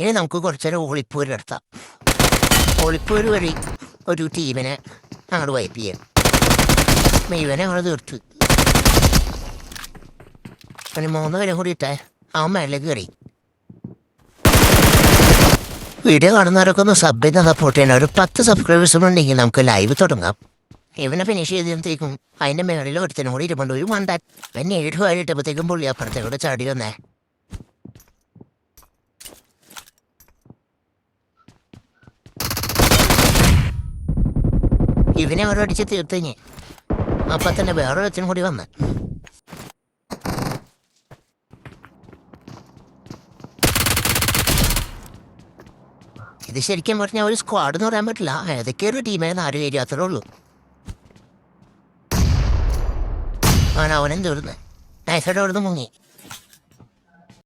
ഇനി നമുക്ക് കുറച്ചേരം ഒളിപ്പൂര് നടത്താം. ഒളിപ്പൂര് വഴി ഒരു ടീമിനെ അങ്ങോട്ട് വൈപ്പ് ചെയ്യാം. മെയ്വനെ അങ്ങോട്ട് തീർത്ത് പിന്നെ 3 പേരും കൂടി ഇട്ടേ അവൻ മേലേക്ക് കയറി. വീഡിയോ കാണുന്നവരൊക്കെ ഒന്ന് സബ് ചെയ്ത് സപ്പോർട്ട് ചെയ്യണം. ഒരു 10 സബ്സ്ക്രൈബേഴ്സും ഉണ്ടെങ്കിൽ നമുക്ക് ലൈവ് തുടങ്ങാം. ഇവനെ ഫിനിഷ് ചെയ്തപ്പോഴത്തേക്കും അതിൻ്റെ മേളിൽ ഒരുത്തനും കൂടി ഇരുപണ്ട് ഒരു മണ്ടാൻ പിന്നെ 7 കഴിഞ്ഞിട്ടപ്പോഴത്തേക്കും പുള്ളി അപ്പുറത്തേക്കൂടെ ചാടി വന്നേ. ഇവനെ അവരടിച്ച് തീർത്തഞ്ഞ് അപ്പം തന്നെ വേറെ ഒരുത്തനും കൂടി വന്ന്. ഇത് ശരിക്കും പറഞ്ഞാൽ ഒരു സ്ക്വാഡ് എന്ന് പറയാൻ പറ്റില്ല. ഏതൊക്കെ ഒരു ടീമേന്ന് ആരും ഏരിയാത്രേ ഉള്ളൂ. അവനെന്ത് തീർന്ന് നൈസായിട്ട് അവിടുന്ന് മുങ്ങി.